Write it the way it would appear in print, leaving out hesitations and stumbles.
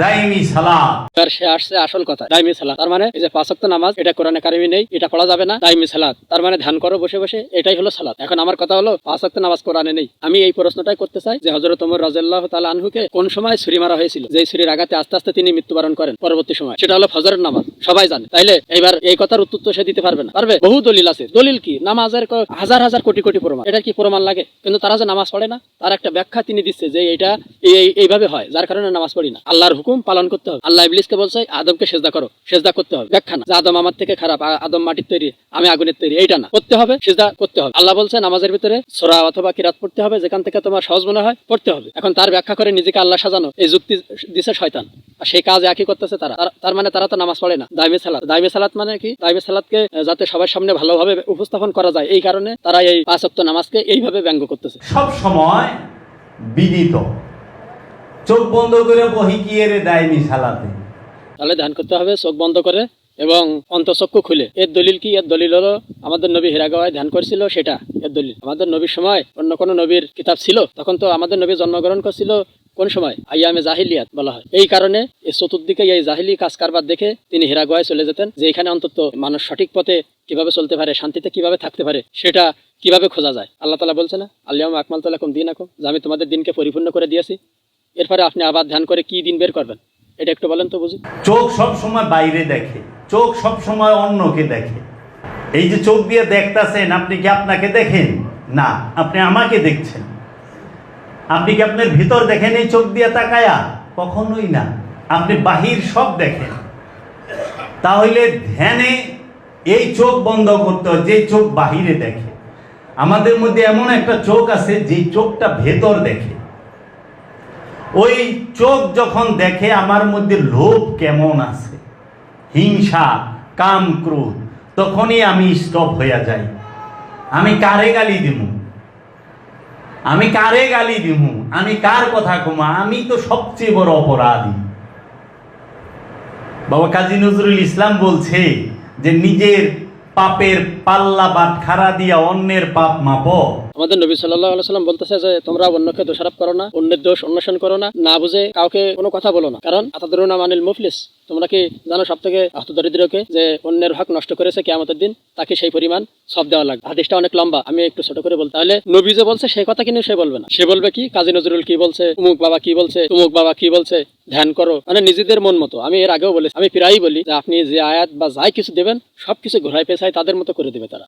দাইমি সালাত। আর সে আসছে আসল কথা, দাইমি সালাত তার মানে এই যে 5 ওয়াক্ত নামাজ, এটা কোরআনে কারিমে নেই, এটা পড়া যাবে না। দাইমি সালাত তার মানে ধ্যান করো বসে বসে, এটাই হলো সালাত। এখন আমার কথা হলো 5 ওয়াক্ত নামাজ কোরআনে নেই। আমি এই প্রশ্নটাই করতে চাই যে হযরত ওমর রাদিয়াল্লাহু তাআলা আনহুকে কোন সময় ছুরি মারা হয়েছিল, যে ছুরির আঘাতে আস্তে আস্তে তিনি মৃত্যুবরণ করেন পরবর্তী সময়, সেটা হলো ফজরের নামাজ, সবাই জানে। তাইলে এইবার এই কথার উত্তর তো সে দিতে পারবে না। পারবে? বহু দলিল আছে। দলিল কি? নামাজের হাজার হাজার কোটি কোটি প্রমাণ। এটা কি প্রমাণ লাগে? কিন্তু তারা যে নামাজ পড়ে না, তার একটা ব্যাখ্যা তিনি দিচ্ছে যে এটা এইভাবে হয়, যার কারণে নামাজ পড়ি না। আল্লাহর হুকুম পালন করতে হবে। আল্লাহ ইবলিসকে বলছে আদমকে সেজদা করো, সেজদা করতে হবে। ব্যাখ্যা না যে আদম আমার থেকে খারাপ, আদম মাটির তৈরি, আমি আগুনের তৈরি, এইটা না। করতে হবে, সেজদা করতে হবে। আল্লাহ বলছে নামাজের ভিতরে সূরা অথবা কিরাত পড়তে হবে, যেখান থেকে তোমার সহজ মনে হয় পড়তে হবে। এখন তার ব্যাখ্যা করে নিজেকে আল্লাহ সাজানো, এই যুক্তি দিছে শয়তান। আর সেই কাজ একই করতেছে তারা। তার মানে তারা তো নামাজ পড়ে না। দাইমি সালাত, দাইমি সালাত মানে কি? দাইমি সালাতকে যাতে সবার সামনে ভালোভাবে উপস্থাপন করা যায়, এই কারণে তারা এই 5 ওয়াক্ত নামাজকে এইভাবে ব্যঙ্গ করতেছে। সব সময় বিদিত চোখ বন্ধ করে বহি কি এর দাইমি সালাতে। তাহলে ধ্যান করতে হবে চোখ বন্ধ করে এবং অন্তঃচক্ষু খুলে। এর দলিল কি? এর দলিল হলো আমাদের নবী হীরা গুহায় ধ্যান করেছিল, সেটা এর দলিল। আমাদের নবীর সময় অন্য কোনো নবীর কিতাব ছিল? তখন তো আমাদের নবী জন্মগ্রহণ করছিল কোন সময়? আইয়ামে জাহিলিয়াত বলা হয়। এই কারণে এই চতুর্দিকে এই জাহিলি কাজ কারবার দেখে তিনি হীরা গুহায় চলে যেতেন, যে এখানে অন্তত মানুষ সঠিক পথে কিভাবে চলতে পারে, শান্তিতে কিভাবে থাকতে পারে, সেটা কিভাবে খোঁজা যায়। আল্লাহ তাআলা বলছে না, আল-ইয়াউমা আকমালতু লাকুম দীনাকুম, যে আমি তোমাদের দিনকে পরিপূর্ণ করে দিয়েছি। এরপরে আপনি আবার ধ্যান করে কি দিন বের করবেন, এটা একটু বলেন তো বুঝি। চোখ সব সময় বাইরে দেখে, চোখ সব সময় অন্যকে দেখে। এই যে চোখ দিয়ে দেখতেছেন, আপনি কি আপনাকে দেখেন? না, আপনি আমাকে দেখছেন। আপনি কি আপনার ভিতর দেখেন এই চোখ দিয়ে তাকায়া? কখনোই না। আপনি বাহির সব দেখেন। তাহলে ধ্যানে এই চোখ বন্ধ করতে হয়, যে চোখ বাহিরে দেখে। আমাদের মধ্যে এমন একটা চোখ আছে যে চোখটা ভেতর দেখে। ওই চোখ যখন দেখে আমার মধ্যে লোভ কেমন আছে, হিংসা, কাম, ক্রোধ, তখনই আমি স্টপ হয়ে যাই। আমি কারে গালি দিব? আমি কারে গালি দিব? আমি কার কথা কমা? আমি তো সবচেয়ে বড় অপরাধী। বাবা কাজী নজরুল ইসলাম বলছে যে নিজের পাপের পাল্লা বাটখারা দিয়া অন্যের পাপ মাপো। আমাদের নবী সাল্লাল্লাহু আলাইহি সাল্লাম বলতেছে যে তোমরা অন্যকে দোষারোপ করো না, অন্যের দোষ অন্বেষণ করো না, না বুঝে কাউকে কোনো কথা বলো না। কারণ আতাদরুনা মানিল মুফলিস, তোমরা কি জানো সব থেকে হতদরিদ্রকে যে অন্যের হক নষ্ট করেছে কিয়ামতের দিন তাকে সেই পরিমাণ সব দেওয়া লাগবে। হাদিসটা অনেক লম্বা, আমি একটু ছোট করে বলতে। তাহলে নবী যে বলছে সেই কথা কিন্তু সে বলবে না। সে বলবে কি? কাজী নজরুল কি বলছে, উমুক বাবা কি বলছে, তুমুক বাবা কি বলছে, ধ্যান করো, মানে নিজেদের মন মতো। আমি এর আগেও বলেছি, আমি প্রায়ই বলি যে আপনি যে আয়াত বা যাই কিছু দেবেন সবকিছু ঘোরায় পেছায় তাদের মতো করে দেবে তারা।